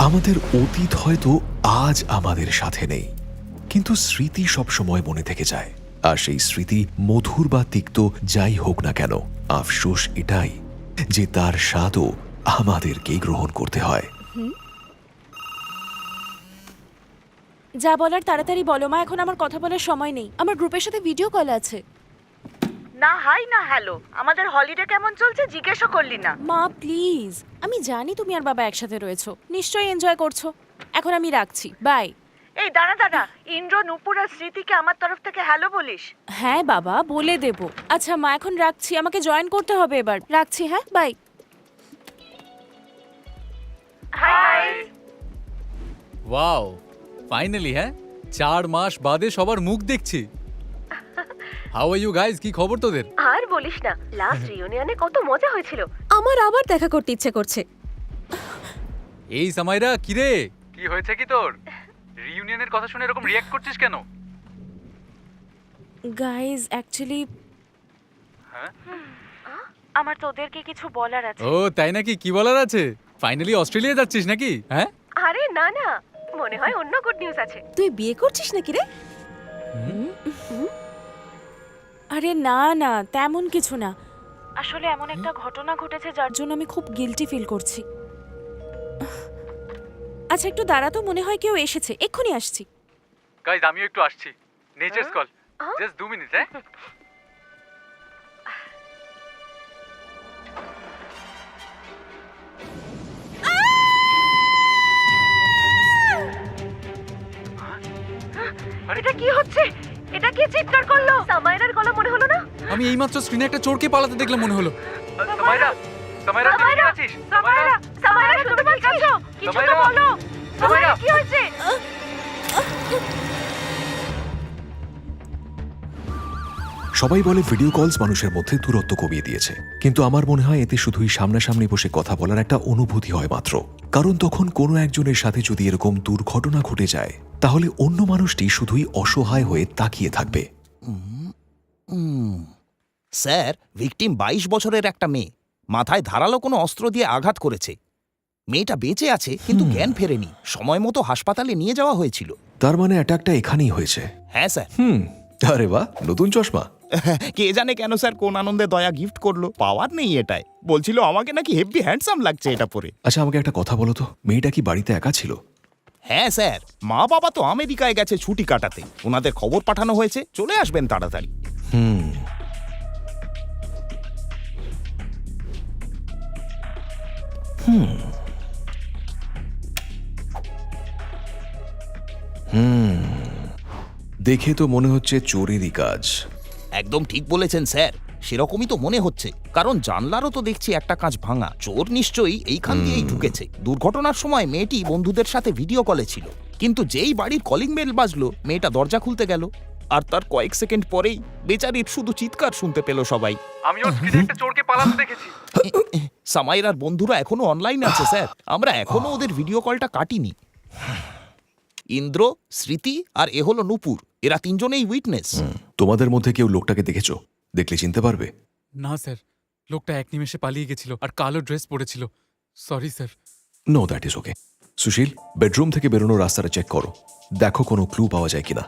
আমাদের অতীত হয়তো আজ আমাদের সাথে নেই, কিন্তু স্মৃতি সবসময় মনে থেকে যায়। আর সেই স্মৃতি মধুর বা তিক্ত যাই হোক না কেন, আফসোস এটাই যে তার স্বাদও আমাদেরকেই গ্রহণ করতে হয়। যা বলার তাড়াতাড়ি বলো মা, এখন আমার কথা বলার সময় নেই। আমার গ্রুপের সাথে ভিডিও কল আছে। না হাই না হ্যালো, আমাদের হলিডে কেমন চলছে জিজ্ঞেসও করলি না। মা প্লিজ, আমি জানি তুমি আর বাবা একসাথে রয়েছো, নিশ্চয়ই এনজয় করছো। এখন আমি রাখছি, বাই। এই দাঁড়া দাঁড়া, ইন্দ্র, নূপুর আর স্মৃতিকে আমার তরফ থেকে হ্যালো বলিস। হ্যাঁ বাবা, বলে দেব। আচ্ছা মা, এখন রাখছি, আমাকে জয়েন করতে হবে এবার। রাখছি, হ্যাঁ, বাই। হাই। ওয়াও, ফাইনালি হ্যাঁ 4 মাস বাদে সবার মুখ দেখছি। হাউ আর ইউ গাইস, কি খবর তোদের? আর বলিস না, লাস্ট রিউনিয়নে কত মজা হয়েছিল। আমার আবার দেখা করতে ইচ্ছে করছে। এই সামাইরা, কি রে, কি হয়েছে কি তোর? রিউনিয়নের কথা শুনে এরকম রিঅ্যাক্ট করছিস কেন? গাইজ অ্যাকচুয়ালি আমার তোদেরকে কিছু বলার আছে। ও তাই নাকি, কি বলার আছে? ফাইনালি অস্ট্রেলিয়া যাচ্ছিস নাকি? হ্যাঁ আরে না না, মনে হয় অন্য গুড নিউজ আছে। তুই বিয়ে করছিস নাকি রে? আরে না না, তেমন কিছু না। আসলে এমন একটা ঘটনা ঘটেছে যার জন্য আমি খুব গিল্টি ফিল করছি। আচ্ছা একটু দাঁড়া তো, মনে হয় কেউ এসেছে, এক্ষুনি আসছি। গাইস আমিও একটু আসছি। Nature's call, just 2 minute. হ্যাঁ এটা কি হচ্ছে? এটা কি চিৎকার করলো? সামাইরার গলা মনে হলো না? আমি এইমাত্র স্ক্রিনে একটা চোরকে পালাতে দেখলাম মনে হলো। সামাইরা, সামাইরা তুই ঠিক আছিস? সামাইরা, সামাইরা শুনতে পাচ্ছিস? কিছু তো বলো। সামাইরা কি হয়েছে? সবাই বলে ভিডিও কলস মানুষের মধ্যে দূরত্ব কমিয়ে দিয়েছে, কিন্তু আমার মনে হয় এতে শুধুই সামনাসামনি বসে কথা বলার একটা অনুভূতি হয় মাত্র। কারণ তখন কোনো একজনের সাথে যদি এরকম দুর্ঘটনা ঘটে যায়, তাহলে অন্য মানুষটি শুধুই অসহায় হয়ে তাকিয়ে থাকবে। স্যার, ভিকটিম 22 বছরের একটা মেয়ে, মাথায় ধারালো কোনো অস্ত্র দিয়ে আঘাত করেছে। মেয়েটা বেঁচে আছে, কিন্তু জ্ঞান ফেরেনি। সময় মতো হাসপাতালে নিয়ে যাওয়া হয়েছিল। তার মানে অ্যাটাকটা এখানেই হয়েছে। হ্যাঁ স্যার। আরে বাহ, নতুন চশমা। কে জানে কেন স্যার কোন আনন্দে দয়া গিফট করলো। পাওয়ার নেই এটাই, বলছিল আমাকে নাকি হেভি হ্যান্ডসাম লাগছে এটা পরে। আচ্ছা আমাকে একটা কথা বলো তো, মেয়েটা কি বাড়িতে একা ছিল? হ্যাঁ স্যার, মা বাবা তো আমেরিকায় গেছে ছুটি কাটাতে। ওনাদের খবর পাঠানো হয়েছে, চলে আসবেন তাড়াতাড়ি। দেখে তো মনে হচ্ছে চোরেরই কাজ। একদম ঠিক বলেছেন স্যার, সেরকমই তো মনে হচ্ছে। কারণ জানলারও তো দেখছি একটা কাঁচ ভাঙা। চোর নিশ্চয়ই এইখান দিয়েই ঢুকেছে। দুর্ঘটনার সময় মেয়েটি বন্ধুদের সাথে ভিডিও কলে ছিল, কিন্তু যেই বাড়ির কলিং বেল বাজলো, মেয়েটা দরজা খুলতে গেল, আর তার কয়েক সেকেন্ড পরেই বেচারির শুধু চিৎকার শুনতে পেল সবাই। আমিও স্ক্রিনে একটা চোরকে পালাতে দেখেছি। সামাইরার বন্ধুরা এখনো অনলাইন আছে স্যার, আমরা এখনো ওদের ভিডিও কলটা কাটিনি। ইন্দ্র, স্মৃতি আর এ হলো নূপুর, এরা তিনজনেই উইটনেস। তোমাদের মধ্যে কেউ লোকটাকে দেখেছো? দেখলে চিনতে পারবে? না স্যার, লোকটা এক নিমেষে পালিয়ে গেছিল আর কালো ড্রেস পরেছিল। Sorry sir. No, that is okay. Sushil, bedroom থেকে বেরোনোর রাস্তাটা চেক করো, দেখো কোনো ক্লু পাওয়া যায় কিনা।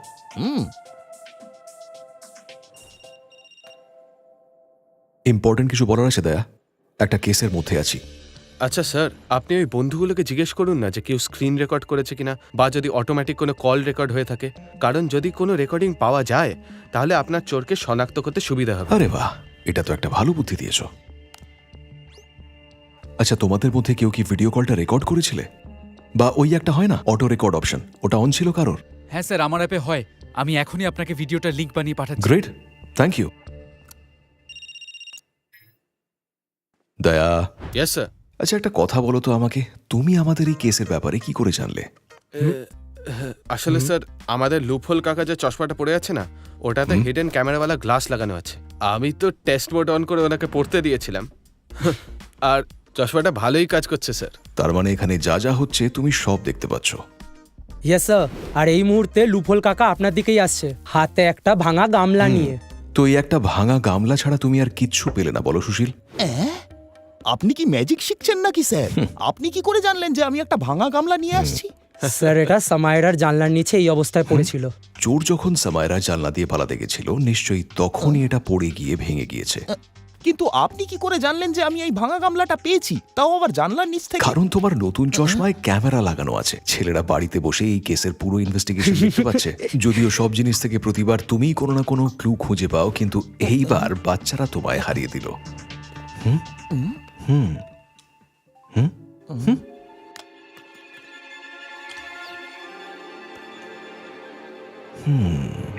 ইম্পর্টেন্ট কিছু বলার আছে দয়া? একটা কেসের মধ্যে আছি। আচ্ছা স্যার, আপনি ওই বন্ধুগুলোকে জিজ্ঞেস করুন না যে কেউ স্ক্রিন রেকর্ড করেছে কিনা, বা যদি অটোমেটিক কোনো কল রেকর্ড হয়ে থাকে। কারণ যদি কোনো রেকর্ডিং পাওয়া যায়, তাহলে আপনার চোরকে শনাক্ত করতে সুবিধা হবে। আরে বাহ, এটা তো একটা ভালো বুদ্ধি দিয়েছো। আচ্ছা, তোমাদের মধ্যে কেউ কি ভিডিও কলটা রেকর্ড করেছিলে? বা ওই একটা হয় না অটো রেকর্ড অপশন, ওটা অন ছিল কারোর? হ্যাঁ স্যার, আমার অ্যাপে হয়। আমি এখনই আপনাকে ভিডিওটার লিংক বানিয়ে পাঠাচ্ছি। Great, thank you. Daya, yes sir. আচ্ছা একটা কথা বলো তো আমাকে, তুমি আমাদের এই কেসের ব্যাপারে কি করে জানলে? আসলে স্যার, আমাদের লুপহোল কাকা যে চশমাটা পড়ে আছে না, ওটাতে হিডেন ক্যামেরাওয়ালা গ্লাস লাগানো আছে। আমি তো টেস্ট মোড অন করে ওনাকে পড়তে দিয়েছিলাম, আর চশমাটা ভালোই কাজ করছে স্যার। তার মানে এখানে যা যা হচ্ছে তুমি সব দেখতে পাচ্ছ? ইয়েস স্যার, আর এই মুহূর্তে লুফল কাকা আপনার দিকেই আসছে, হাতে একটা ভাঙা গামলা নিয়ে। তো এই একটা ভাঙা গামলা ছাড়া তুমি আর কিচ্ছু পেলে না বলো সুশীল? আপনি কি ম্যাজিক শিখছেন নাকি স্যার? আপনি কি করে জানলেন যে আমি একটা ভাঙা গামলা নিয়ে আসছি? স্যার এটা সামায়রার জানলার নিচে এই অবস্থায় পড়েছিল। চোর যখন সামায়রা জানলা দিয়ে পালাতে গেছিল নিশ্চয়ই তখনই এটা পড়ে গিয়ে ভেঙে গিয়েছে। কিন্তু আপনি কি করে জানলেন যে আমি এই ভাঙা গামলাটা পেয়েছি, তাও আবার জানলার নিচ থেকে? কারণ তোমার নতুন চশমায় ক্যামেরা লাগানো আছে। ছেলেরা বাড়িতে বসে এই কেসের পুরো ইনভেস্টিগেশন দেখতে পাচ্ছে। যদিও সব জিনিস থেকে প্রতিবার তুমিই কোনো না কোনো ক্লু খুঁজে পাও, কিন্তু এইবার বাচ্চারা তোমায় হারিয়ে দিল। হুম হুম হুম হুম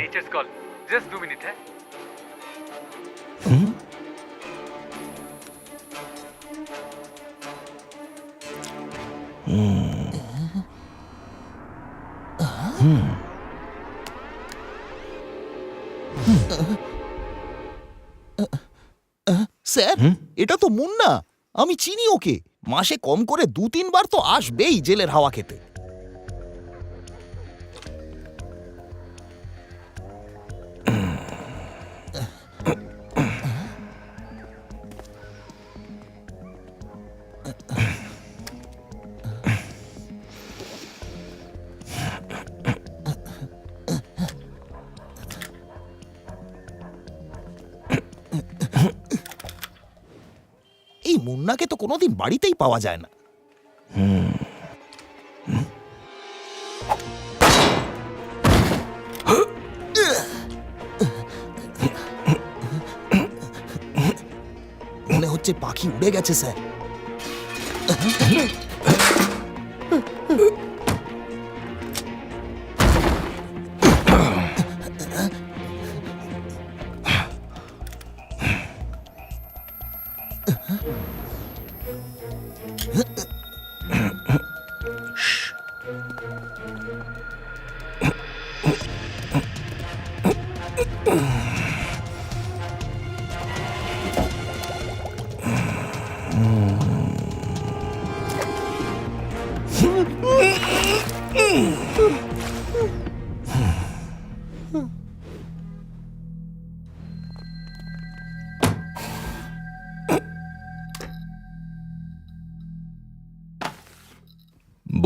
नेचर्स कॉल जस्ट 2 मिनट है স্যার এটা তো মুন্না, আমি চিনি ওকে। মাসে কম করে 2-3 বার তো আসবেই জেলের হাওয়া খেতে। এই মুন্নাকে তো কোনোদিন বাড়িতেই পাওয়া যায় না। মনে হচ্ছে পাখি উড়ে গেছে স্যার।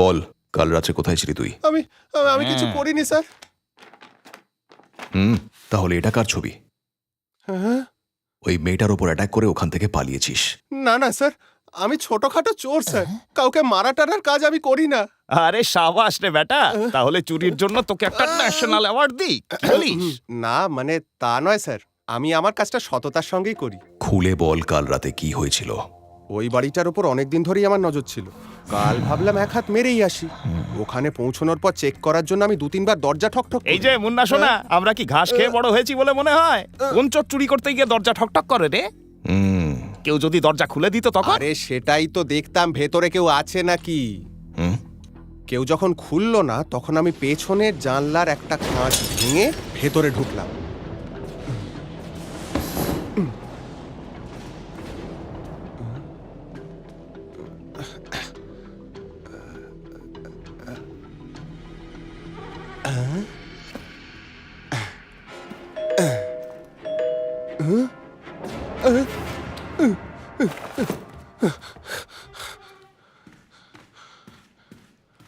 বল, কাল রাত্রে কোথায় ছিলি তুই? আমি কিছু করিনি স্যার। তাহলে এটা কার ছবি? হ্যাঁ? ওই মেয়েটার ওপর অ্যাটাক করে ওখান থেকে পালিয়েছিস। না না স্যার, আমি ছোটখাটো চোর স্যার, কাউকে মারা টারার কাজ আমি করি না। আরে সাবাস রে বেটা, তাহলে চুরির জন্য তোকে একটা ন্যাশনাল অ্যাওয়ার্ড দিই, কি বলিস? না মানে তা নয় স্যার, আমি আমার কাজটা সততার সঙ্গেই করি। খুলে বল কাল রাতে কি হয়েছিল? ওই বাড়িটার উপর অনেকদিন ধরেই আমার নজর ছিল। কাল ভাবলাম এক হাত মেরেই আসি। ওখানে পৌঁছানোর পর চেক করার জন্য আমি 2-3 বার দরজা ঠকঠক এই যে মুন্না সোনা, আমরা কি ঘাস খেয়ে বড় হয়েছি বলে মনে হয়? কোন চোর চুরি করতে গিয়ে দরজা ঠকঠক করে রে? কেউ যদি দরজা খুলে দিত তখন? আরে সেটাই তো দেখতাম, ভেতরে কেউ আছে নাকি। কেউ যখন খুললো না তখন আমি পেছনের জানলার একটা কাঁচ ভেঙে ভেতরে ঢুকলাম।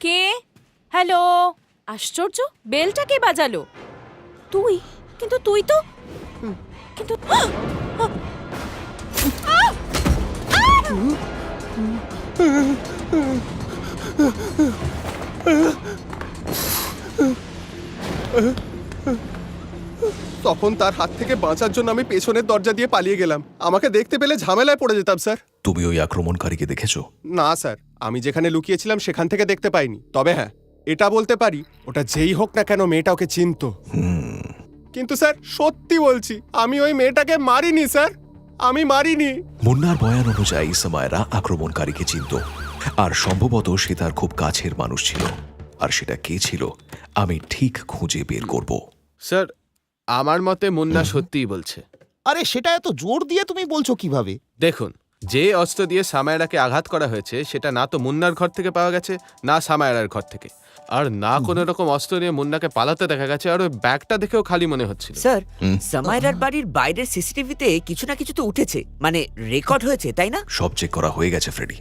কে? হ্যালো? আশ্চর্য, বেলটা কে বাজালো? তুই? কিন্তু তুই তো কিন্তু তখন তার হাত থেকে বাঁচার জন্য আমি পেছনের দরজা দিয়ে পালিয়ে গেলাম। আমাকে দেখতে পেলে ঝামেলায় পড়ে যেতাম স্যার। তুমি ওই আক্রমণকারীকে দেখেছো? না স্যার, আমি যেখানে লুকিয়েছিলাম সেখান থেকে দেখতে পাইনি। তবে হ্যাঁ, এটা বলতে পারি ওটা যেই হোক না কেন মেয়েটা ওকে চিনতো। কিন্তু স্যার সত্যি বলছি, আমি ওই মেয়েটাকে মারিনি স্যার, আমি মারিনি। মুন্নার বয়ান অনুযায়ী সামায়রা আক্রমণকারীকে চিনত, আর সম্ভবত সে তার খুব কাছের মানুষ ছিল। আর সেটা কে ছিল আমি ঠিক খুঁজে বের করব। স্যার, আমার মতে মুন্না সত্যিই বলছে। আরে সেটা এত জোর দিয়ে তুমি বলছো কিভাবে? দেখুন, যে অস্ত্র দিয়ে সামায়রাকে আঘাত করা হয়েছে সেটা না তো মুন্নার ঘর থেকে পাওয়া গেছে, না সামায়রার ঘর থেকে, আর না কোনো রকম অস্ত্র নিয়ে মুন্নাকে পালাতে দেখা গেছে। আর ওই ব্যাগটা দেখেও খালি মনে হচ্ছিল। স্যার, সামাইরার বাড়ির বাইরের সিসিটিভিতে কিছু না কিছু তো উঠেছে, মানে রেকর্ড হয়েছে, তাই না? সব চেক করা হয়ে গেছে ফ্রেডি,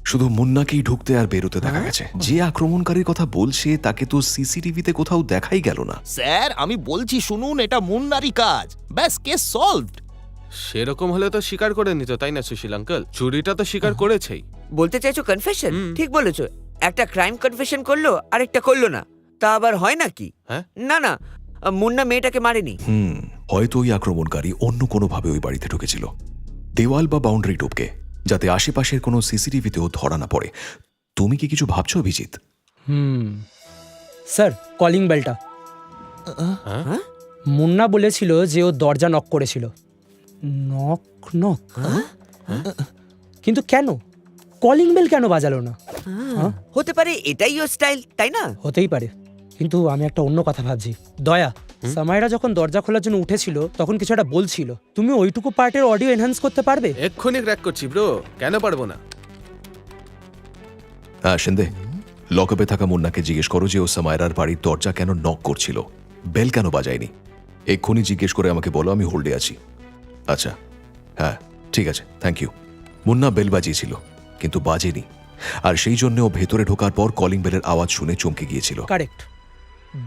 শুধু মুন্নাকেই ঢুকতে আর বেরোতে দেখা গেছে। যে আক্রমণকারীর কথা বলছে তাকে তো সিসিটিভিতে কোথাও দেখাই গেল না। স্যার আমি বলছি শুনুন, এটা মুন্নারই কাজ, ব্যাস কেস সলভড। সেরকম হলে তো স্বীকার করে নিত, তাই না সুশীল আঙ্কেল? চুরিটা তো স্বীকার করেছেই। বলতে চাইছো কনফেশন? ঠিক বলেছো, একটা ক্রাইম কনফেশন করলো আরেকটা করলো না, তা আবার হয় নাকি? হ্যাঁ? না না, মুন্না মেয়েটাকে মারেনি। হয়তো ওই আক্রমণকারী অন্য কোনোভাবে ওই বাড়িতে ঢুকেছিল, দেওয়াল বা বাউন্ডারি টপকে, যাতে আশেপাশের কোনো সিসিটিভিতেও ধরা না পড়ে। তুমি কি কিছু ভাবছো অভিজিৎ? স্যার, কলিং বেলটা মুন্না বলেছিল যে ও দরজা নক করেছিল। নক নক, কিন্তু কেন কলিং বেল কেন বাজালো না? হতে পারে এটাই ওর স্টাইল, তাই না? হতেই পারে, কিন্তু আমি একটা অন্য কথা ভাবছি। দয়া, সামাইরা যখন দরজা খোলার জন্য উঠেছিল তখন কিছু একটা বলছিল, তুমি ওইটুকু পার্টের অডিও এনহ্যান্স করতে পারবে? এক্ষুনি ক্র্যাক করছি ব্রো, কেন পারবো না? হ্যাঁ শিন্দে, লকআপে থাকা মুন্নাকে জিজ্ঞেস করো যে ও সামায়রার বাড়ির দরজা কেন নক করছিল, বেল কেন বাজায়নি। এক্ষুনি জিজ্ঞেস করে আমাকে বলো, আমি হোল্ডে আছি। আচ্ছা, হ্যাঁ ঠিক আছে, থ্যাংক ইউ। মুন্না বেল বাজিয়েছিল কিন্তু বাজেনি, আর সেই জন্য ও ভেতরে ঢোকার পর কলিং বেলের আওয়াজ শুনে চমকে গিয়েছিল। কারেক্ট,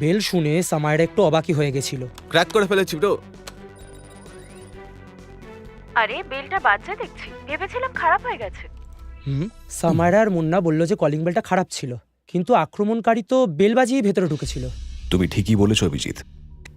বেল শুনে সামাইরা একটু অবাকি হয়ে গেছিল। ক্র্যাক করে ফেলেছি ব্রো। আরে বেলটা বাজছে দেখছি, ভেবেছিলাম খারাপ হয়ে গেছে। সামাইরা আর মুন্না বলল যে কলিং বেলটা খারাপ ছিল, কিন্তু আক্রমণকারী তো বেল বাজিয়ে ভেতরে ঢুকেছিল। তুমি ঠিকই বলেছ অভিজিৎ,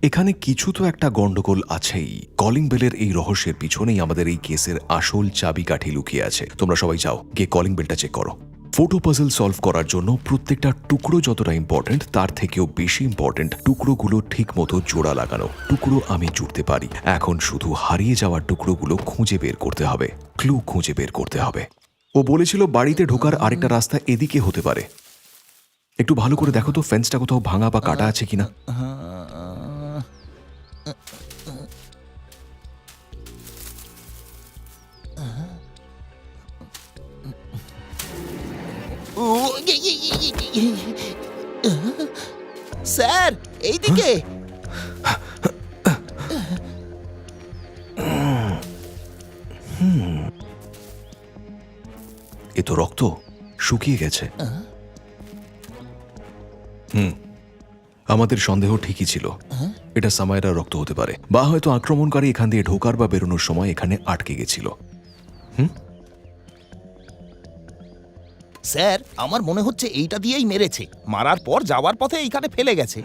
এখানে কিছু তো একটা গন্ডগোল আছেই। কলিং বেলের এই রহস্যের পিছনেই আমাদের এই কেসের আসল চাবিকাঠি লুকিয়ে আছে। তোমরা সবাই যাও, গিয়ে কলিং বেলটা চেক করো। ফটো পাজল সলভ করার জন্য প্রত্যেকটা টুকরো যতটা ইম্পর্টেন্ট, তার থেকেও বেশি ইম্পর্টেন্ট টুকরোগুলো ঠিক মতো জোড়া লাগানো। টুকরো আমি জুড়তে পারি, এখন শুধু হারিয়ে যাওয়ার টুকরোগুলো খুঁজে বের করতে হবে, ক্লু খুঁজে বের করতে হবে। ও বলেছিল বাড়িতে ঢোকার আরেকটা রাস্তা এদিকে হতে পারে। একটু ভালো করে দেখো তো ফেন্সটা কোথাও ভাঙা বা কাটা আছে কিনা। স্যার এইদিকে। এ তো রক্ত, শুকিয়ে গেছে। আমাদের সন্দেহ ঠিকই ছিল, এটা সামায়রার রক্ত হতে পারে, বা হয়তো আক্রমণকারী এখান দিয়ে ঢোকার বা বেরোনোর সময় এখানে আটকে গেছিল। স্যার আমার মনে হচ্ছে এইটা দিয়েই মেরেছে, মারার পর যাওয়ার পথে এইখানে ফেলে গেছে।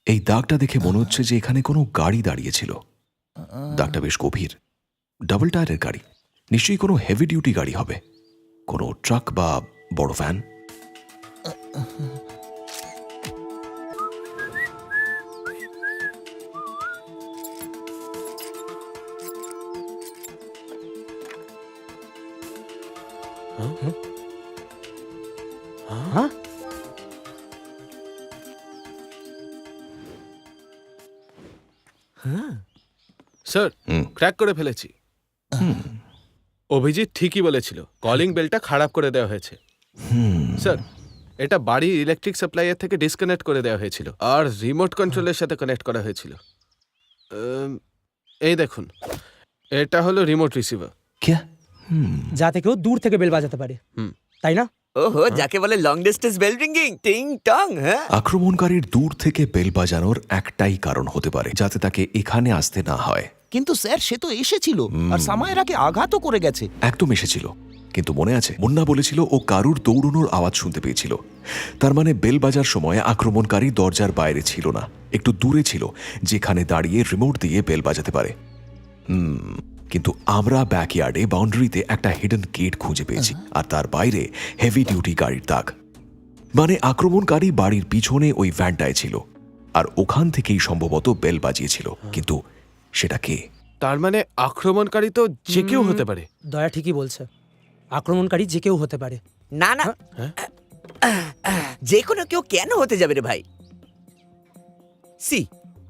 এই দাগটা দেখে মনে হচ্ছে যে এখানে কোনো গাড়ি দাঁড়িয়েছিল। দাগটা বেশ গভীর, ডাবল টায়ারের গাড়ি, নিশ্চয়ই কোনো হেভি ডিউটি গাড়ি হবে, কোনো ট্রাক বা বড় ভ্যান। স্যার ক্র্যাক করে ফেলেছি। অভিজিৎ ঠিকই বলেছিল, কলিং বেলটা খারাপ করে দেওয়া হয়েছে। স্যার এটা বাড়ির ইলেকট্রিক সাপ্লাইয়ের থেকে ডিসকানেক্ট করে দেওয়া হয়েছিল, আর রিমোট কন্ট্রোলের সাথে কানেক্ট করা হয়েছিল। এই দেখুন, এটা হলো রিমোট রিসিভার, যাতে কেউ দূর থেকে বেল বাজাতে পারে, তাই না? ওহো, যাকে বলে লং ডিস্টেন্স বেল রিঙ্গিং, টিং টং। হ্যাঁ, আক্রমণকারীর দূর থেকে বেল বাজানোর একটাই কারণ হতে পারে, যাতে তাকে এখানে আসতে না হয়। কিন্তু স্যার সে তো এসেছিল আর সামায়রাকে আঘাতও করে গেছে। একদম এসেছিল, কিন্তু মনে আছে মুন্না বলেছিল ও কারুর দৌড়নোর আওয়াজ শুনতে পেয়েছিল। তার মানে বেল বাজার সময় আক্রমণকারী দরজার বাইরে ছিল না, একটু দূরে ছিল, যেখানে দাঁড়িয়ে রিমোট দিয়ে বেল বাজাতে পারে। কিন্তু আমরা ব্যাকইয়ার্ডে বাউন্ডারিতে একটা হিডেন গেট খুঁজে পেয়েছি, আর তার বাইরে হেভি ডিউটি গাড়ির দাগ। মানে আক্রমণকারী বাড়ির পিছনে ওই ভ্যানটায় ছিল, আর ওখান থেকেই সম্ভবত বেল বাজিয়েছিল। কিন্তু সেটা কে? তার মানে আক্রমণকারী তো যে কেউ হতে পারে। দয়া ঠিকই বলছে, আক্রমণকারী যে কেউ হতে পারে। না না, যে কোনো কেউ কেন হতে যাবে রে ভাই? See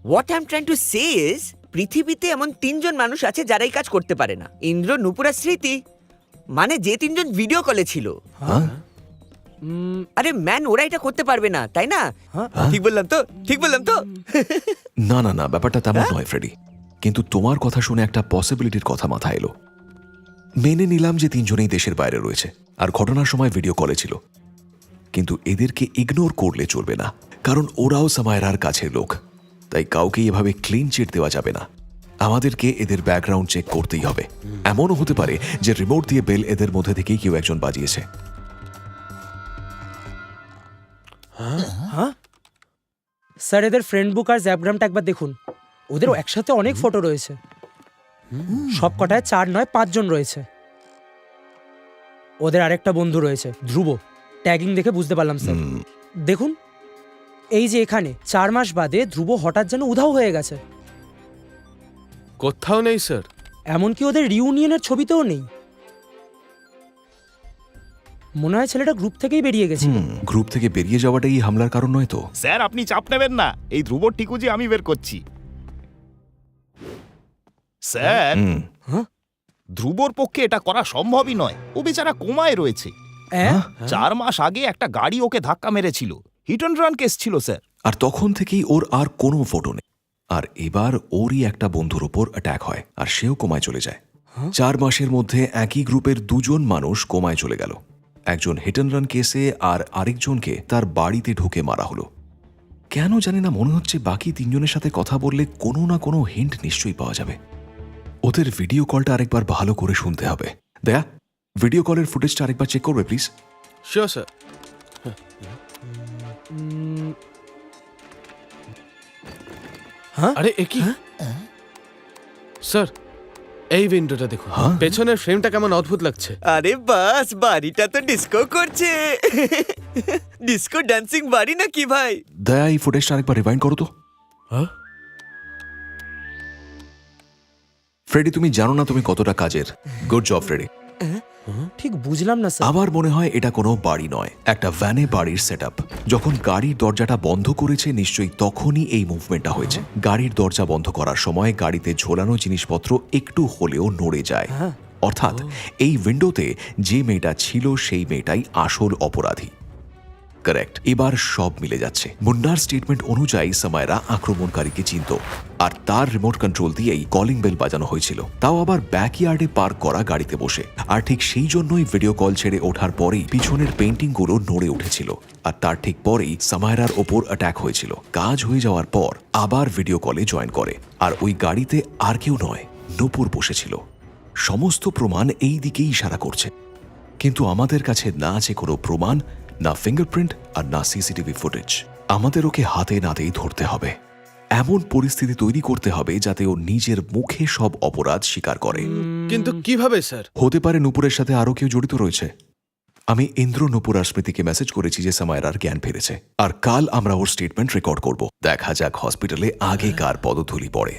what I am trying to say is পৃথিবীতে এমন 3 জন মানুষ আছে যারা এই কাজ করতে পারে না, ইন্দ্র, নূপুর আর স্মৃতি। মানে যে 3 জন ভিডিও কলে ছিল। হ্যাঁ আরে ম্যান, ওরা এটা করতে পারবে না, তাই না? ঠিক বললাম তো? ঠিক বললাম তো? না না না, ব্যাপারটা তেমন নয় ফ্রেডি, কিন্তু তোমার কথা শুনে একটা পসিবিলিটির কথা মাথায় এলো। মেনে নিলাম যে 3 জনেই দেশের বাইরে রয়েছে আর ঘটনার সময় ভিডিও কলে ছিল, কিন্তু এদেরকে ইগনোর করলে চলবে না, কারণ ওরাও সামায়রার কাছের লোক। তাই কাউকে এভাবে ক্লিন চিট দেওয়া যাবে না। আমাদেরকে এদের ব্যাকগ্রাউন্ড চেক করতেই হবে। এমনও হতে পারে যে রিমোট দিয়ে বেল এদের মধ্যে থেকেই কেউ একজন বাজিয়েছে। স্যার, এদের ফ্রেন্ড বুক আর জ্যাপগ্রামটা একবার দেখুন। ওদের একসাথে অনেক ফটো রয়েছে। সব কটায় 4 নয় 5 জন রয়েছে। ওদের আরেকটা বন্ধু রয়েছে, ধ্রুব। ট্যাগিং দেখে বুঝতে পারলাম স্যার। দেখুন, এই যে এখানে 4 মাস বাদে ধ্রুব হঠাৎ যেন উধাও হয়ে গেছে। কোথাও নেই স্যার। এমনকি ওদের রিউনিয়নের ছবিতেও নেই। মনে হয় ছেলেটা গ্রুপ থেকেই বেরিয়ে গেছে। গ্রুপ থেকে বেরিয়ে যাওয়াটাই এই হামলার কারণ নয় তো? স্যার আপনি চাপ নেবেন না, এই ধ্রুবর ঠিকুজি আমি বের করছি। স্যার, ধ্রুবর পক্ষে এটা করা সম্ভবই নয়। ও বেচারা কোমায় রয়েছে। 4 মাস আগে একটা গাড়ি ওকে ধাক্কা মেরেছিল। হিট অ্যান্ড রান কেস ছিল স্যার। আর তখন থেকেই ওর আর কোনো ফটো নেই। আর এবার ওরই একটা বন্ধুর ওপর অ্যাটাক হয় আর সেও কোমায় চলে যায়। 4 মাসের মধ্যে একই গ্রুপের 2 জন মানুষ কোমায় চলে গেল। একজন হিট অ্যান্ড রান কেসে আর আরেকজনকে তার বাড়িতে ঢুকে মারা হলো। কেন জানি না মনে হচ্ছে বাকি 3 জনের সাথে কথা বললে কোনো না কোনো হিন্ট নিশ্চয়ই পাওয়া যাবে। ওদের ভিডিও কলটা আরেকবার ভালো করে শুনতে হবে। দয়া, ভিডিও কলের ফুটেজটা আরেকবার চেক করবে প্লিজ? Sure sir. আরে এ কি স্যার, এই উইন্ডোটা দেখুন। পেছনের ফ্রেমটা কেমন অদ্ভুত লাগছে। আরে বাস, বাড়িটা তো ডিস্কো করছে। ডিস্কো ডান্সিং বাড়ি নাকি ভাই? দয়া, এই ফুটেজটা আরেকবার রিভাইন্ড করো তো। ফ্রেডি, তুমি জানো না তুমি কতটা কাজের। Good job Freddy. ঠিক বুঝলাম না স্যার। আবার মনে হয় এটা কোনো বাড়ি নয়, একটা ভ্যানে বাড়ির সেটআপ। যখন গাড়ির দরজাটা বন্ধ করেছে নিশ্চয়ই তখনই এই মুভমেন্টটা হয়েছে। গাড়ির দরজা বন্ধ করার সময় গাড়িতে ঝোলানো জিনিসপত্র একটু হলেও নড়ে যায়। অর্থাৎ এই উইন্ডোতে যে মেয়েটা ছিল সেই মেয়েটাই আসল অপরাধী। কারেক্ট। এবার সব মিলে যাচ্ছে। মুন্নার স্টেটমেন্ট অনুযায়ী সামায়রা আক্রমণকারীকে চিনত আর তার রিমোট কন্ট্রোল দিয়েই কলিং বেল বাজানো হয়েছিল, তাও আবার ব্যাকইয়ার্ডে পার্ক করা গাড়িতে বসে। আর ঠিক সেই জন্যই ভিডিও কল ছেড়ে ওঠার পরেই পিছনের পেইন্টিংগুলো নড়ে উঠেছিল আর তার ঠিক পরেই সামায়রার ওপর অ্যাটাক হয়েছিল। কাজ হয়ে যাওয়ার পর আবার ভিডিও কলে জয়েন করে আর ওই গাড়িতে আর কেউ নয়, নূপুর বসেছিল। সমস্ত প্রমাণ এই দিকেই ইশারা করছে, কিন্তু আমাদের কাছে না আছে কোনো প্রমাণ, না ফিঙ্গারপ্রিন্ট আর না সিসিটিভি ফুটেজ। আমাদের ওকে হাতে নাতেই ধরতে হবে। এমন পরিস্থিতি তৈরি করতে হবে যাতে ও নিজের মুখে সব অপরাধ স্বীকার করে। কিন্তু কিভাবে স্যার? হতে পারে নূপুরের সাথে আরো কেউ জড়িত রয়েছে। আমি ইন্দ্র, নূপুর আর স্মৃতিকে মেসেজ করেছি যে সামায়রার জ্ঞান ফিরেছে আর কাল আমরা ওর স্টেটমেন্ট রেকর্ড করব। দেখা যাক হসপিটালে আগে কার পদধূলি পড়ে।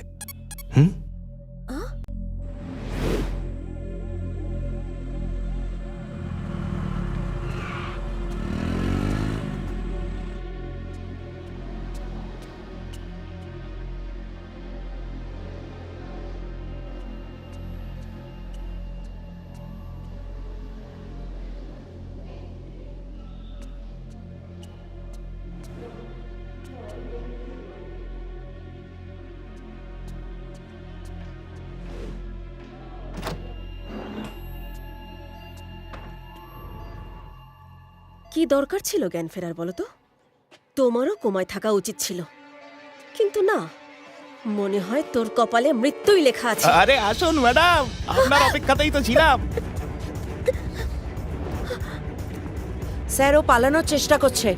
কি দরকার ছিল জ্ঞান ফেরার বলো তো? তোমারও কোমায় থাকা উচিত ছিল, কিন্তু না, মনে হয় তোর কপালে মৃত্যুই লেখা আছে। আরে আসুন ম্যাডাম, আপনার অপেক্ষাতেই তো ছিলাম। স্যার, ও পালানোর চেষ্টা করছে।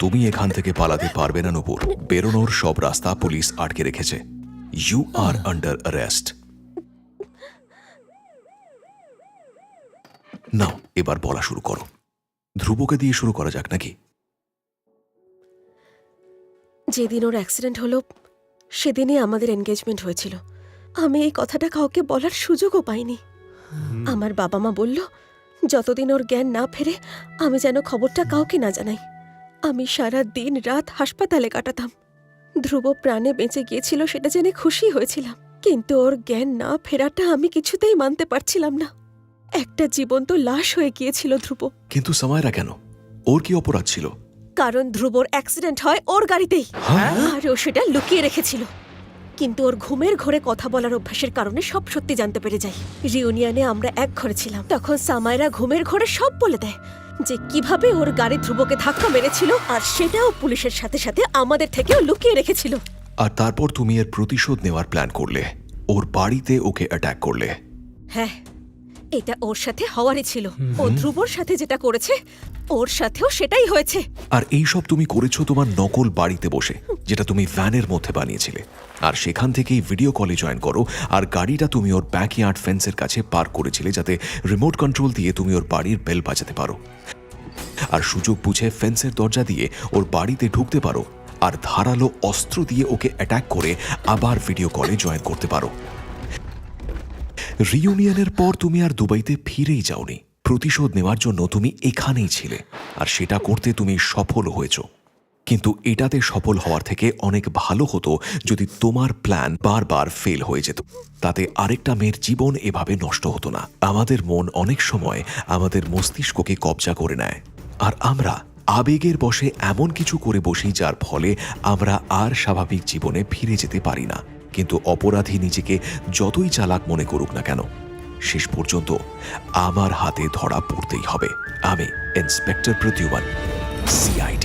তুমি এখান থেকে পালাতে পারবে না নূপুর। বেরোনোর সব রাস্তা পুলিশ আটকে রেখেছে। You are under arrest. নাও, এবার বলা শুরু করো। ধ্রুবকে দিয়ে শুরু করা যাক নাকি? যেদিন ওর অ্যাক্সিডেন্ট হলো সেদিনই আমাদের এনগেজমেন্ট হয়েছিল। আমি এই কথাটা কাউকে বলার সুযোগও পাইনি। আমার বাবা মা বলল যতদিন ওর জ্ঞান না ফেরে আমি যেন খবরটা কাউকে না জানাই। আমি সারা দিন রাত হাসপাতালে কাটাতাম। ধ্রুব প্রাণে বেঁচে গিয়েছিল সেটা জেনে খুশি হয়েছিলাম, কিন্তু ওর জ্ঞান না ফেরাটা আমি কিছুতেই মানতে পারছিলাম না। একটা জীবন্ত লাশ হয়ে গিয়েছিল ধ্রুব। কিন্তু সামায়রা কেন? ওর কি অপরাধ ছিল? কারণ ধ্রুবর অ্যাক্সিডেন্ট হয় ওর গাড়িতেই, আর ও সেটা লুকিয়ে রেখেছিল। কিন্তু ওর ঘুমের ঘরে কথা বলার অভ্যাসের কারণে সব সত্যি জানতে পেরে যাই। রিউনিয়নে আমরা এক ঘরে ছিলাম, তখন সামায়রা ঘুমের ঘরে সব বলে দেয় যে কিভাবে ওর গাড়ি ধ্রুবকে ধাক্কা মেরেছিল, আর সেটাও পুলিশের সাথে সাথে আমাদের থেকেও লুকিয়ে রেখেছিল। আর তারপর তুমি এর প্রতিশোধ নেওয়ার প্ল্যান করলে, ওর বাড়িতে ওকে অ্যাটাক করলে। হ্যাঁ, এটা ওর সাথে হওয়ারই ছিল। ও ধ্রুবর সাথে যেটা করেছে ওর সাথেও সেটাই হয়েছে। আর এই সব তুমি করেছো তোমার নকল বাড়িতে বসে, যেটা তুমি ভ্যানের মধ্যে বানিয়েছিলে। আর সেখান থেকেই ভিডিও কলে জয়েন করো, আর গাড়িটা তুমি ওর ব্যাকইয়ার্ড ফেন্সের কাছে পার্ক করেছিলে, যাতে রিমোট কন্ট্রোল দিয়ে তুমি ওর বাড়ির বেল বাজাতে পারো, আর সুযোগ বুঝে ফেন্সের দরজা দিয়ে ওর বাড়িতে ঢুকতে পারো, আর ধারালো অস্ত্র দিয়ে ওকে অ্যাটাক করে আবার ভিডিও কলে জয়েন করতে পারো। রিউনিয়নের পর তুমি আর দুবাইতে ফিরেই যাওনি। প্রতিশোধ নেওয়ার জন্য তুমি এখানেই ছিলে, আর সেটা করতে তুমি সফল হয়েছ। কিন্তু এটাতে সফল হওয়ার থেকে অনেক ভালো হতো যদি তোমার প্ল্যান বারবার ফেল হয়ে যেত। তাতে আরেকটা মেয়ের জীবন এভাবে নষ্ট হতো না। আমাদের মন অনেক সময় আমাদের মস্তিষ্ককে কবজা করে নেয়, আর আমরা আবেগের বশে এমন কিছু করে বসি যার ফলে আমরা আর স্বাভাবিক জীবনে ফিরে যেতে পারি না। কিন্তু অপরাধী নিজেকে যতই চালাক মনে করুক না কেন, শেষ পর্যন্ত আমার হাতে ধরা পড়তেই হবে। আমি ইন্সপেক্টর প্রদ্যুমান, CID।